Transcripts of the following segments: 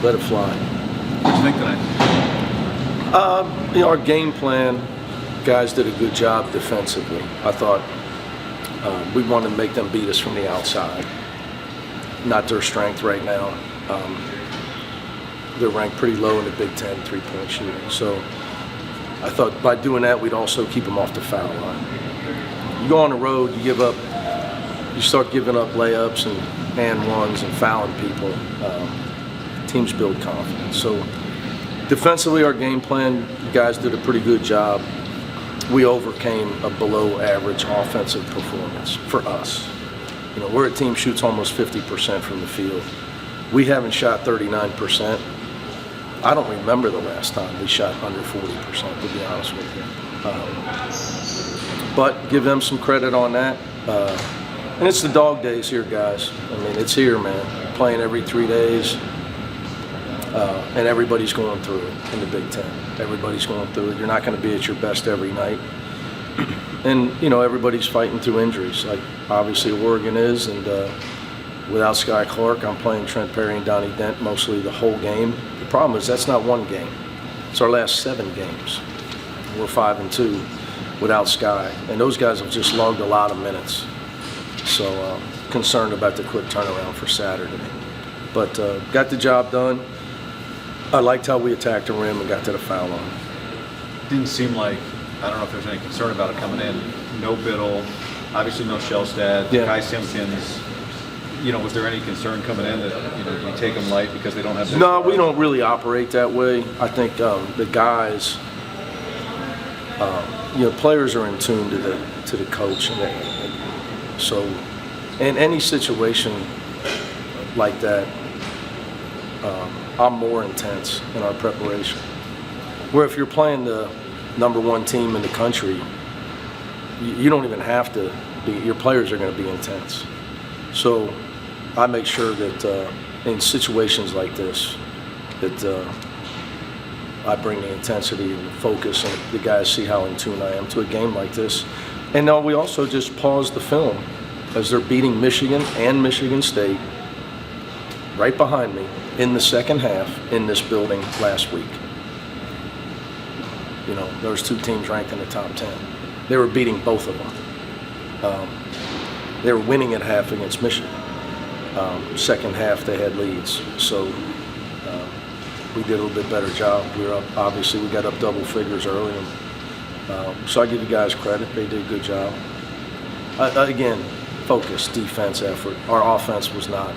let it fly. What did you think tonight? Our game plan, guys did a good job defensively. I thought we wanted to make them beat us from the outside. Not their strength right now. They're ranked pretty low in the Big Ten three-point shooting. So I thought by doing that, we'd also keep them off the foul line. You go on the road, you start giving up layups and ones and fouling people. Teams build confidence. So defensively, our game plan, the guys did a pretty good job. We overcame a below-average offensive performance for us. We're a team shoots almost 50% from the field. We haven't shot 39%. I don't remember the last time we shot under 40%, to be honest with you. But give them some credit on that. And it's the dog days here, guys. I mean, it's here, man. Playing every 3 days. And everybody's going through it in the Big Ten. Everybody's going through it. You're not going to be at your best every night. And, everybody's fighting through injuries, like obviously Oregon is. And without Sky Clark, I'm playing Trent Perry and Donnie Dent mostly the whole game. The problem is that's not one game. It's our last 7 games. We're 5-2 without Sky. And those guys have just logged a lot of minutes. So concerned about the quick turnaround for Saturday. But got the job done. I liked how we attacked the rim and got to the foul line. Didn't seem like, I don't know if there's any concern about it coming in. No Biddle, obviously no Shellstad, Yeah. Kai Simpkins. Was there any concern coming in that you take them light because they don't have? No, we don't really operate that way. I think the guys, players are in tune to the coach, and so in any situation like that, I'm more intense in our preparation. Where if you're playing the #1 team in the country, you don't even have to be. Your players are going to be intense. So I make sure that in situations like this, that I bring the intensity and the focus, and the guys see how in tune I am to a game like this. And now we also just pause the film as they're beating Michigan and Michigan State right behind me in the second half in this building last week. There was 2 teams ranked in the top 10. They were beating both of them. They were winning at half against Michigan. Second half, they had leads. So we did a little bit better job. We were up, obviously, we got up double figures early. And, so I give the guys credit. They did a good job. Again, focus, defense, effort. Our offense was not,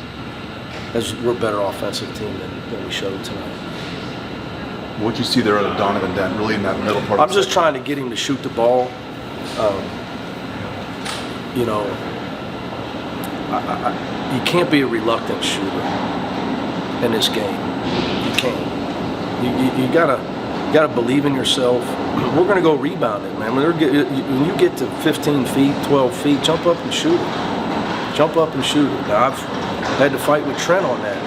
as we're a better offensive team than we showed tonight. What did you see there out of Donovan Dent, really in that middle part? I'm just trying to get him to shoot the ball. You can't be a reluctant shooter in this game. You can't. You gotta believe in yourself. We're gonna go rebound it, man. When you get to 15 feet, 12 feet, jump up and shoot it. Jump up and shoot it. Now I've had to fight with Trent on that.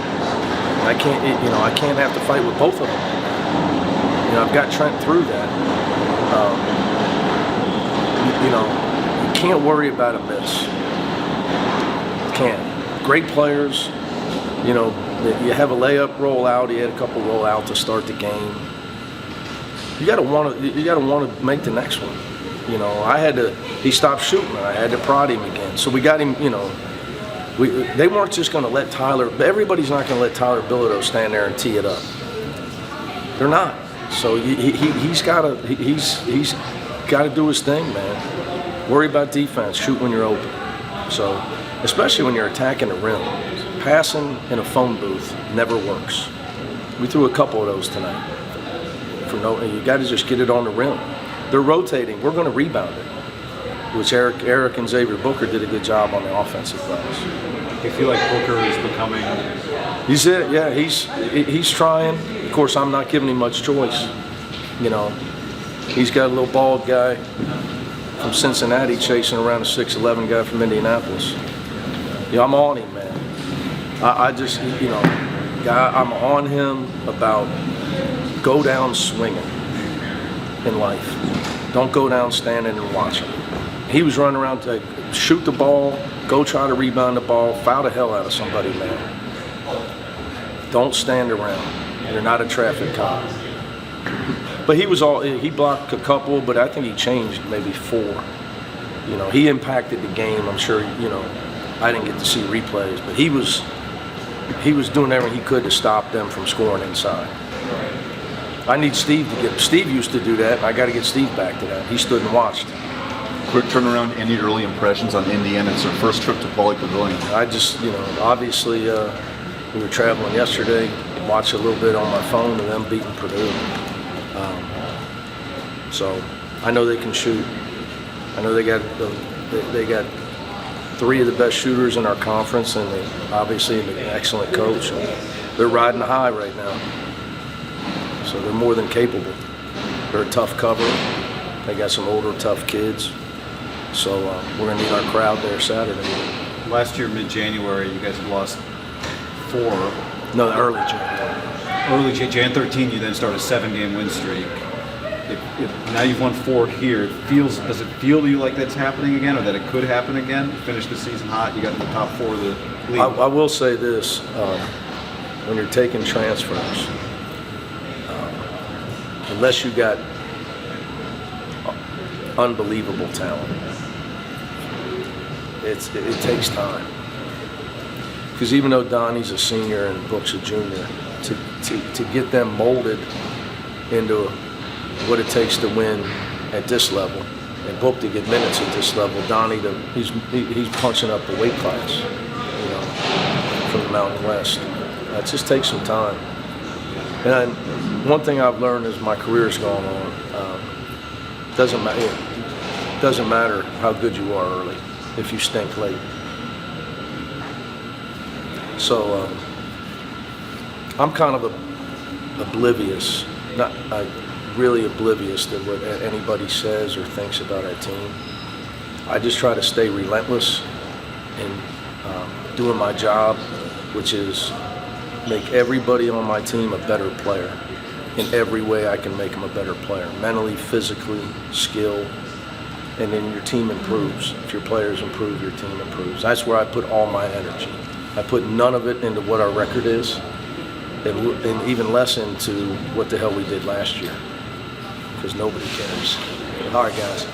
I can't have to fight with both of them. I've got Trent through that. You can't worry about a miss. You can't. Great players. You have a layup roll out. He had a couple roll out to start the game. You gotta want to make the next one. He stopped shooting. I had to prod him again. So we got him. They weren't just going to let Tyler. Everybody's not going to let Tyler Bilodeau stand there and tee it up. They're not. So he's got to do his thing, man. Worry about defense. Shoot when you're open. So especially when you're attacking the rim, passing in a phone booth never works. We threw a couple of those tonight. You got to just get it on the rim. They're rotating. We're going to rebound it. Which Eric and Xavier Booker did a good job on the offensive glass. You feel like Booker is becoming? He's it, yeah. He's trying. Of course, I'm not giving him much choice. He's got a little bald guy from Cincinnati chasing around a 6'11" guy from Indianapolis. I'm on him, man. I'm on him about go down swinging in life. Don't go down standing and watching. He was running around to shoot the ball, go try to rebound the ball, foul the hell out of somebody, man. Don't stand around. You're not a traffic cop. But he blocked a couple, but I think he changed maybe 4. You know, he impacted the game. I'm sure, you know, I didn't get to see replays, but he was doing everything he could to stop them from scoring inside. I need Steve to get. Steve used to do that, and I got to get Steve back to that. He stood and watched. Quick turnaround. Any early impressions on Indiana? It's their first trip to Pauley Pavilion. I just, you know, obviously we were traveling yesterday. Watched a little bit on my phone of them beating Purdue. So I know they can shoot. I know they got 3 of the best shooters in our conference, and they obviously an excellent coach. And they're riding the high right now. So they're more than capable. They're a tough cover. They got some older, tough kids. So we're going to need our crowd there Saturday. Last year, mid-January, you guys had lost 4. No, early January. Early Jan 13, you then start a 7-game win streak. If now you've won 4 here, does it feel to you like that's happening again, or that it could happen again? You finished the season hot, you got in the top 4 of the league. I will say this, when you're taking transfers, unless you got unbelievable talent, it takes time. Because even though Donnie's a senior and Book's a junior, to get them molded into what it takes to win at this level, and Book to get minutes at this level, Donnie he's punching up the weight class, you know, from the Mountain West. It just takes some time. And one thing I've learned as my career's gone on, doesn't matter how good you are early if you stink late. So I'm kind of oblivious, not really oblivious to what anybody says or thinks about our team. I just try to stay relentless in doing my job, which is make everybody on my team a better player in every way I can make them a better player, mentally, physically, skill, and then your team improves. If your players improve, your team improves. That's where I put all my energy. I put none of it into what our record is, and even less into what the hell we did last year, because nobody cares. All right, guys.